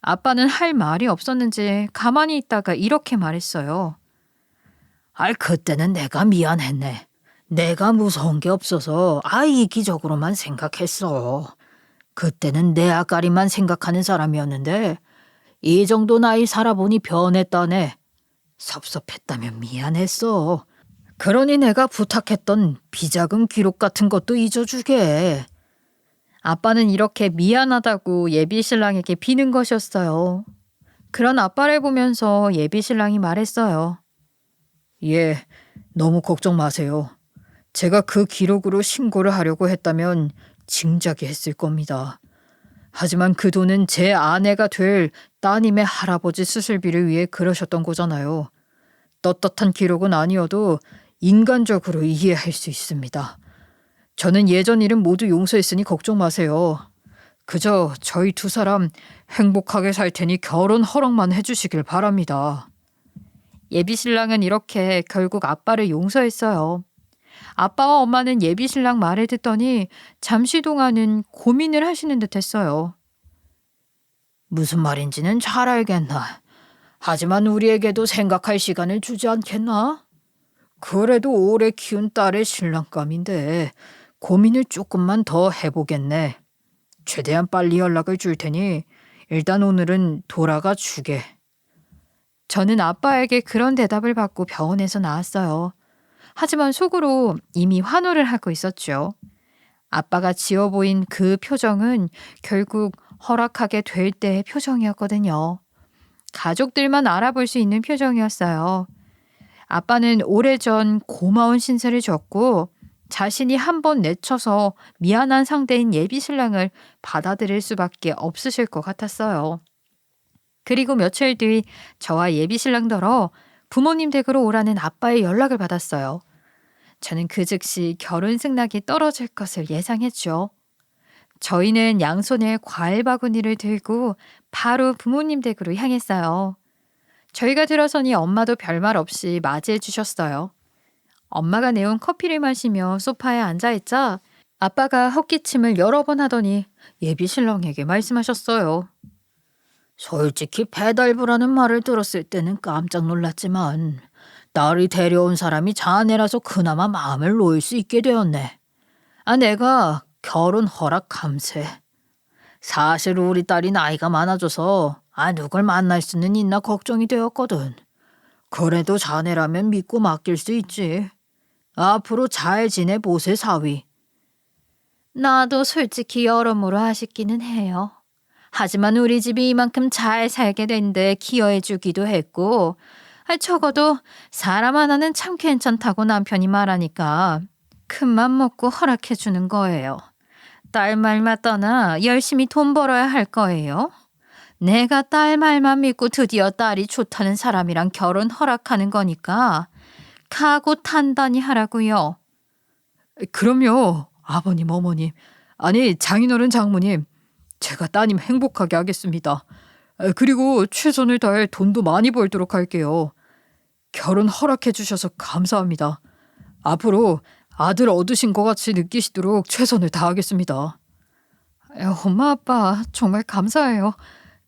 아빠는 할 말이 없었는지 가만히 있다가 이렇게 말했어요. 그때는 내가 미안했네. 내가 무서운 게 없어서 이기적으로만 생각했어. 그때는 내 아까리만 생각하는 사람이었는데 이 정도 나이 살아보니 변했다네. 섭섭했다면 미안했어. 그러니 내가 부탁했던 비자금 기록 같은 것도 잊어주게. 아빠는 이렇게 미안하다고 예비 신랑에게 비는 것이었어요. 그런 아빠를 보면서 예비 신랑이 말했어요. 예, 너무 걱정 마세요. 제가 그 기록으로 신고를 하려고 했다면 진작에 했을 겁니다. 하지만 그 돈은 제 아내가 될 따님의 할아버지 수술비를 위해 그러셨던 거잖아요. 떳떳한 기록은 아니어도 인간적으로 이해할 수 있습니다. 저는 예전 일은 모두 용서했으니 걱정 마세요. 그저 저희 두 사람 행복하게 살 테니 결혼 허락만 해주시길 바랍니다. 예비신랑은 이렇게 결국 아빠를 용서했어요. 아빠와 엄마는 예비신랑 말을 듣더니 잠시 동안은 고민을 하시는 듯 했어요. 무슨 말인지는 잘 알겠나. 하지만 우리에게도 생각할 시간을 주지 않겠나? 그래도 오래 키운 딸의 신랑감인데 고민을 조금만 더 해보겠네. 최대한 빨리 연락을 줄 테니 일단 오늘은 돌아가 주게. 저는 아빠에게 그런 대답을 받고 병원에서 나왔어요. 하지만 속으로 이미 환호를 하고 있었죠. 아빠가 지어 보인 그 표정은 결국 허락하게 될 때의 표정이었거든요. 가족들만 알아볼 수 있는 표정이었어요. 아빠는 오래전 고마운 신세를 졌고 자신이 한 번 내쳐서 미안한 상대인 예비신랑을 받아들일 수밖에 없으실 것 같았어요. 그리고 며칠 뒤 저와 예비신랑더러 부모님 댁으로 오라는 아빠의 연락을 받았어요. 저는 그 즉시 결혼 승낙이 떨어질 것을 예상했죠. 저희는 양손에 과일 바구니를 들고 바로 부모님 댁으로 향했어요. 저희가 들어서니 엄마도 별말 없이 맞이해 주셨어요. 엄마가 내온 커피를 마시며 소파에 앉아있자 아빠가 헛기침을 여러 번 하더니 예비신랑에게 말씀하셨어요. 솔직히 배달부라는 말을 들었을 때는 깜짝 놀랐지만 딸이 데려온 사람이 자네라서 그나마 마음을 놓을 수 있게 되었네. 내가 결혼 허락 감세. 사실 우리 딸이 나이가 많아져서 누굴 만날 수는 있나 걱정이 되었거든. 그래도 자네라면 믿고 맡길 수 있지. 앞으로 잘 지내보세 사위. 나도 솔직히 여러모로 아쉽기는 해요. 하지만 우리 집이 이만큼 잘 살게 된 데 기여해주기도 했고 적어도 사람 하나는 참 괜찮다고 남편이 말하니까 큰맘 먹고 허락해주는 거예요. 딸 말만 떠나 열심히 돈 벌어야 할 거예요. 내가 딸 말만 믿고 드디어 딸이 좋다는 사람이랑 결혼 허락하는 거니까 각오 단단히 하라고요. 그럼요, 아버님, 어머님. 장인어른, 장모님. 제가 따님 행복하게 하겠습니다. 그리고 최선을 다해 돈도 많이 벌도록 할게요. 결혼 허락해 주셔서 감사합니다. 앞으로 아들 얻으신 것 같이 느끼시도록 최선을 다하겠습니다. 엄마 아빠 정말 감사해요.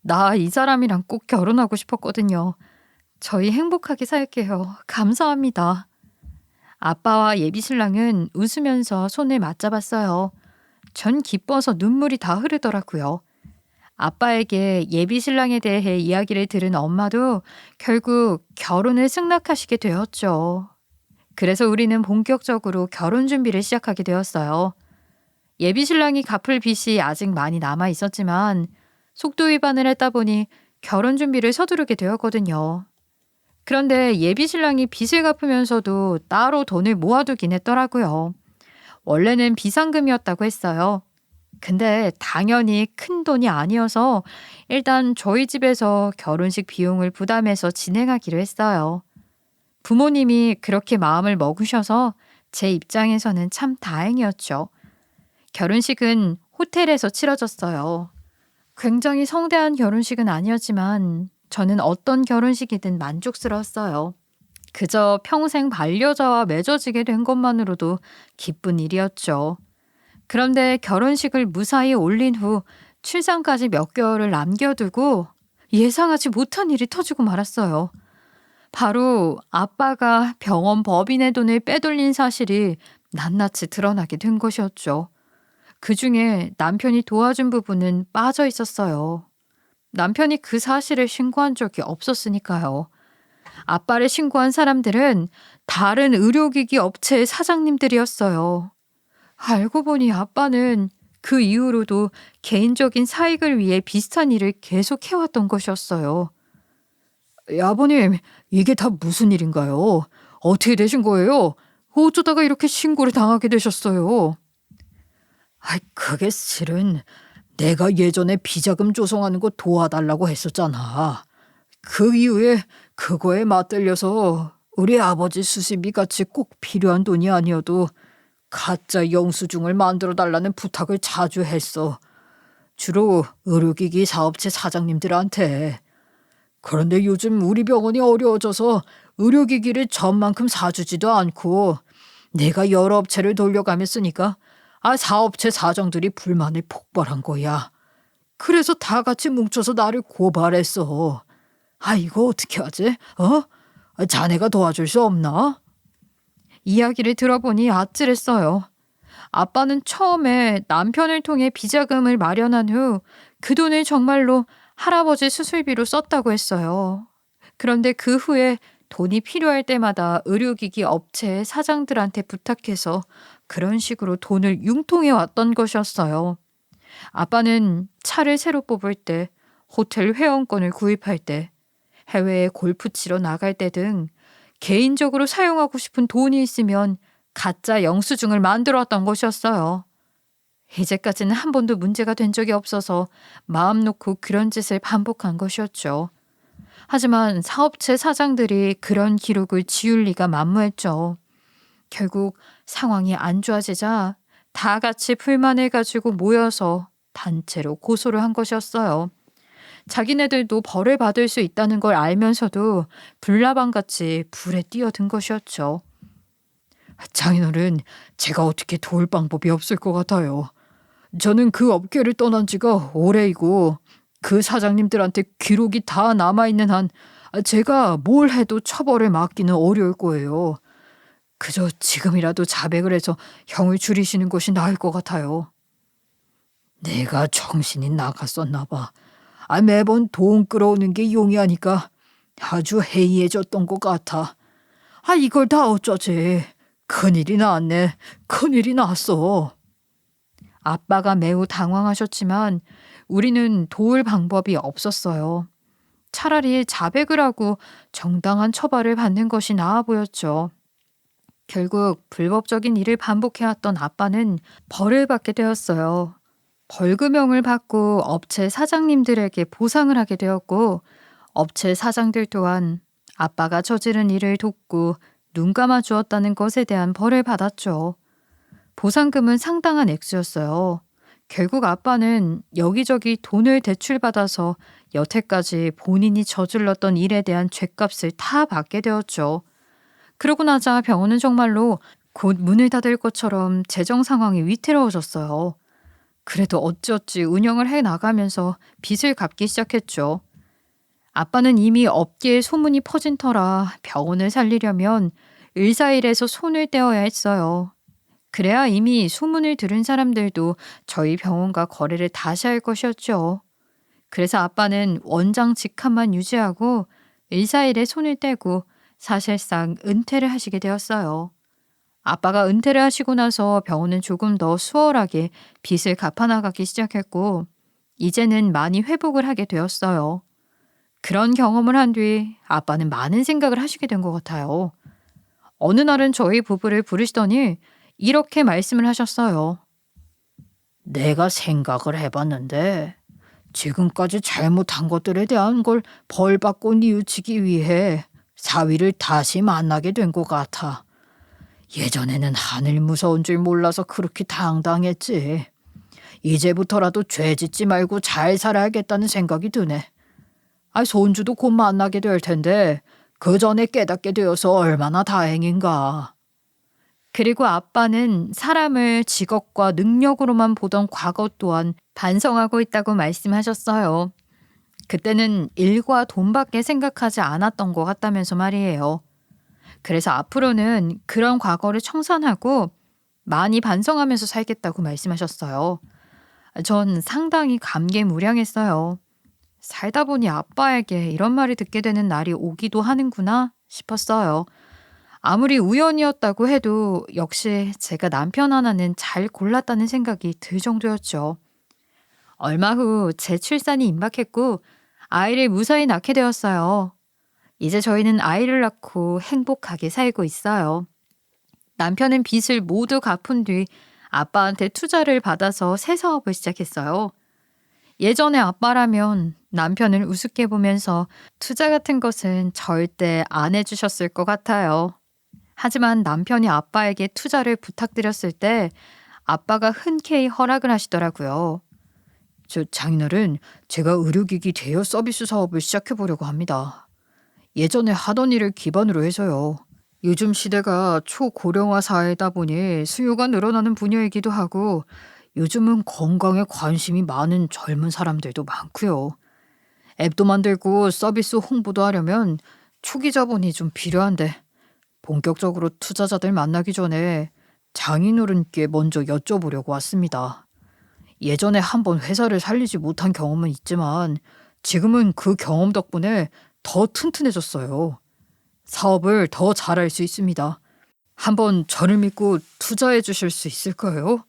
나 이 사람이랑 꼭 결혼하고 싶었거든요. 저희 행복하게 살게요. 감사합니다. 아빠와 예비신랑은 웃으면서 손을 맞잡았어요. 전 기뻐서 눈물이 다 흐르더라고요. 아빠에게 예비신랑에 대해 이야기를 들은 엄마도 결국 결혼을 승낙하시게 되었죠. 그래서 우리는 본격적으로 결혼 준비를 시작하게 되었어요. 예비신랑이 갚을 빚이 아직 많이 남아 있었지만 속도 위반을 했다 보니 결혼 준비를 서두르게 되었거든요. 그런데 예비신랑이 빚을 갚으면서도 따로 돈을 모아두긴 했더라고요. 원래는 비상금이었다고 했어요. 근데 당연히 큰 돈이 아니어서 일단 저희 집에서 결혼식 비용을 부담해서 진행하기로 했어요. 부모님이 그렇게 마음을 먹으셔서 제 입장에서는 참 다행이었죠. 결혼식은 호텔에서 치러졌어요. 굉장히 성대한 결혼식은 아니었지만 저는 어떤 결혼식이든 만족스러웠어요. 그저 평생 반려자와 맺어지게 된 것만으로도 기쁜 일이었죠. 그런데 결혼식을 무사히 올린 후 출산까지 몇 개월을 남겨두고 예상하지 못한 일이 터지고 말았어요. 바로 아빠가 병원 법인의 돈을 빼돌린 사실이 낱낱이 드러나게 된 것이었죠. 그중에 남편이 도와준 부분은 빠져 있었어요. 남편이 그 사실을 신고한 적이 없었으니까요. 아빠를 신고한 사람들은 다른 의료기기 업체의 사장님들이었어요. 알고 보니 아빠는 그 이후로도 개인적인 사익을 위해 비슷한 일을 계속 해왔던 것이었어요. 아버님, 이게 다 무슨 일인가요? 어떻게 되신 거예요? 어쩌다가 이렇게 신고를 당하게 되셨어요? 그게 실은 내가 예전에 비자금 조성하는 거 도와달라고 했었잖아. 그 이후에 그거에 맞들려서 우리 아버지 수시비 같이 꼭 필요한 돈이 아니어도 가짜 영수증을 만들어 달라는 부탁을 자주 했어. 주로 의료기기 사업체 사장님들한테. 그런데 요즘 우리 병원이 어려워져서 의료기기를 전만큼 사주지도 않고 내가 여러 업체를 돌려가며 쓰니까 사업체 사장들이 불만을 폭발한 거야. 그래서 다 같이 뭉쳐서 나를 고발했어. 이거 어떻게 하지? 자네가 도와줄 수 없나? 이야기를 들어보니 아찔했어요. 아빠는 처음에 남편을 통해 비자금을 마련한 후 그 돈을 정말로 할아버지 수술비로 썼다고 했어요. 그런데 그 후에 돈이 필요할 때마다 의료기기 업체 사장들한테 부탁해서 그런 식으로 돈을 융통해 왔던 것이었어요. 아빠는 차를 새로 뽑을 때, 호텔 회원권을 구입할 때, 해외에 골프 치러 나갈 때 등 개인적으로 사용하고 싶은 돈이 있으면 가짜 영수증을 만들어 왔던 것이었어요. 이제까지는 한 번도 문제가 된 적이 없어서 마음 놓고 그런 짓을 반복한 것이었죠. 하지만 사업체 사장들이 그런 기록을 지울 리가 만무했죠. 결국 상황이 안 좋아지자 다 같이 불만을 가지고 모여서 단체로 고소를 한 것이었어요. 자기네들도 벌을 받을 수 있다는 걸 알면서도 불나방같이 불에 뛰어든 것이었죠. 장인어른, 제가 어떻게 도울 방법이 없을 것 같아요. 저는 그 업계를 떠난 지가 오래이고 그 사장님들한테 기록이 다 남아있는 한 제가 뭘 해도 처벌을 막기는 어려울 거예요. 그저 지금이라도 자백을 해서 형을 줄이시는 것이 나을 것 같아요. 내가 정신이 나갔었나 봐. 매번 돈 끌어오는 게 용이하니까 아주 해이해졌던 것 같아. 이걸 다 어쩌지. 큰일이 났네. 큰일이 났어. 아빠가 매우 당황하셨지만 우리는 도울 방법이 없었어요. 차라리 자백을 하고 정당한 처벌을 받는 것이 나아 보였죠. 결국 불법적인 일을 반복해왔던 아빠는 벌을 받게 되었어요. 벌금형을 받고 업체 사장님들에게 보상을 하게 되었고, 업체 사장들 또한 아빠가 저지른 일을 돕고 눈 감아 주었다는 것에 대한 벌을 받았죠. 보상금은 상당한 액수였어요. 결국 아빠는 여기저기 돈을 대출받아서 여태까지 본인이 저질렀던 일에 대한 죗값을 다 받게 되었죠. 그러고 나자 병원은 정말로 곧 문을 닫을 것처럼 재정 상황이 위태로워졌어요. 그래도 어찌어찌 운영을 해나가면서 빚을 갚기 시작했죠. 아빠는 이미 업계에 소문이 퍼진 터라 병원을 살리려면 의사일에서 손을 떼어야 했어요. 그래야 이미 소문을 들은 사람들도 저희 병원과 거래를 다시 할 것이었죠. 그래서 아빠는 원장 직함만 유지하고 의사일에 손을 떼고 사실상 은퇴를 하시게 되었어요. 아빠가 은퇴를 하시고 나서 병원은 조금 더 수월하게 빚을 갚아나가기 시작했고 이제는 많이 회복을 하게 되었어요. 그런 경험을 한 뒤 아빠는 많은 생각을 하시게 된 것 같아요. 어느 날은 저희 부부를 부르시더니 이렇게 말씀을 하셨어요. 내가 생각을 해봤는데 지금까지 잘못한 것들에 대한 걸 벌받고 뉘우치기 위해 사위를 다시 만나게 된 것 같아. 예전에는 하늘 무서운 줄 몰라서 그렇게 당당했지. 이제부터라도 죄 짓지 말고 잘 살아야겠다는 생각이 드네. 손주도 곧 만나게 될 텐데 그 전에 깨닫게 되어서 얼마나 다행인가. 그리고 아빠는 사람을 직업과 능력으로만 보던 과거 또한 반성하고 있다고 말씀하셨어요. 그때는 일과 돈밖에 생각하지 않았던 것 같다면서 말이에요. 그래서 앞으로는 그런 과거를 청산하고 많이 반성하면서 살겠다고 말씀하셨어요. 전 상당히 감개무량했어요. 살다 보니 아빠에게 이런 말을 듣게 되는 날이 오기도 하는구나 싶었어요. 아무리 우연이었다고 해도 역시 제가 남편 하나는 잘 골랐다는 생각이 들 정도였죠. 얼마 후 제 출산이 임박했고 아이를 무사히 낳게 되었어요. 이제 저희는 아이를 낳고 행복하게 살고 있어요. 남편은 빚을 모두 갚은 뒤 아빠한테 투자를 받아서 새 사업을 시작했어요. 예전에 아빠라면 남편을 우습게 보면서 투자 같은 것은 절대 안 해주셨을 것 같아요. 하지만 남편이 아빠에게 투자를 부탁드렸을 때 아빠가 흔쾌히 허락을 하시더라고요. 저 장인어른, 제가 의료기기 대여 서비스 사업을 시작해 보려고 합니다. 예전에 하던 일을 기반으로 해서요. 요즘 시대가 초고령화 사회이다 보니 수요가 늘어나는 분야이기도 하고 요즘은 건강에 관심이 많은 젊은 사람들도 많고요. 앱도 만들고 서비스 홍보도 하려면 초기 자본이 좀 필요한데 본격적으로 투자자들 만나기 전에 장인어른께 먼저 여쭤보려고 왔습니다. 예전에 한번 회사를 살리지 못한 경험은 있지만 지금은 그 경험 덕분에 더 튼튼해졌어요. 사업을 더 잘할 수 있습니다. 한번 저를 믿고 투자해 주실 수 있을까요?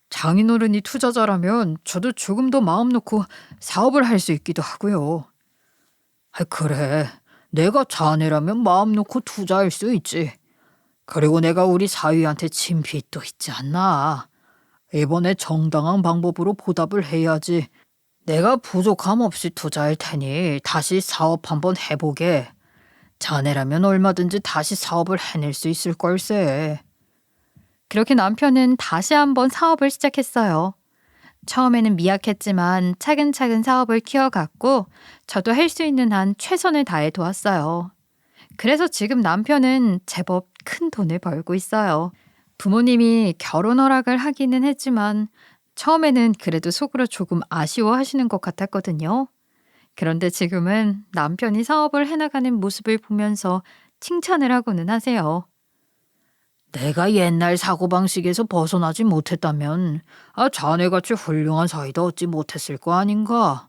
장인어른이 투자자라면 저도 조금 더 마음 놓고 사업을 할 수 있기도 하고요. 그래. 내가 자네라면 마음 놓고 투자할 수 있지. 그리고 내가 우리 사위한테 진 빚도 있지 않나. 이번에 정당한 방법으로 보답을 해야지. 내가 부족함 없이 투자할 테니 다시 사업 한번 해보게. 자네라면 얼마든지 다시 사업을 해낼 수 있을 걸세. 그렇게 남편은 다시 한번 사업을 시작했어요. 처음에는 미약했지만 차근차근 사업을 키워갔고 저도 할 수 있는 한 최선을 다해 도왔어요. 그래서 지금 남편은 제법 큰 돈을 벌고 있어요. 부모님이 결혼 허락을 하기는 했지만 처음에는 그래도 속으로 조금 아쉬워하시는 것 같았거든요. 그런데 지금은 남편이 사업을 해나가는 모습을 보면서 칭찬을 하고는 하세요. 내가 옛날 사고방식에서 벗어나지 못했다면 자네같이 훌륭한 사이도 얻지 못했을 거 아닌가.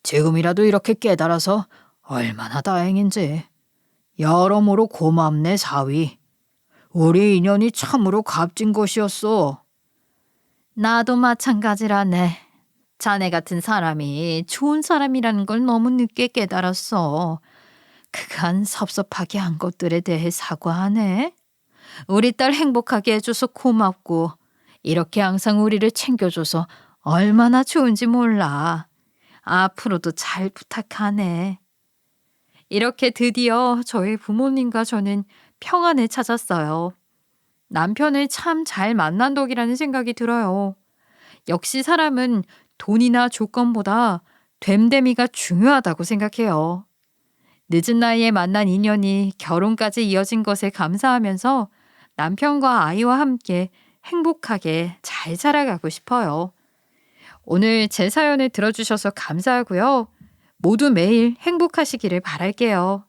지금이라도 이렇게 깨달아서 얼마나 다행인지. 여러모로 고맙네 사위. 우리 인연이 참으로 값진 것이었어. 나도 마찬가지라네. 자네 같은 사람이 좋은 사람이라는 걸 너무 늦게 깨달았어. 그간 섭섭하게 한 것들에 대해 사과하네. 우리 딸 행복하게 해줘서 고맙고 이렇게 항상 우리를 챙겨줘서 얼마나 좋은지 몰라. 앞으로도 잘 부탁하네. 이렇게 드디어 저희 부모님과 저는 평안을 찾았어요. 남편을 참 잘 만난 덕이라는 생각이 들어요. 역시 사람은 돈이나 조건보다 됨됨이가 중요하다고 생각해요. 늦은 나이에 만난 인연이 결혼까지 이어진 것에 감사하면서 남편과 아이와 함께 행복하게 잘 살아가고 싶어요. 오늘 제 사연을 들어주셔서 감사하고요. 모두 매일 행복하시기를 바랄게요.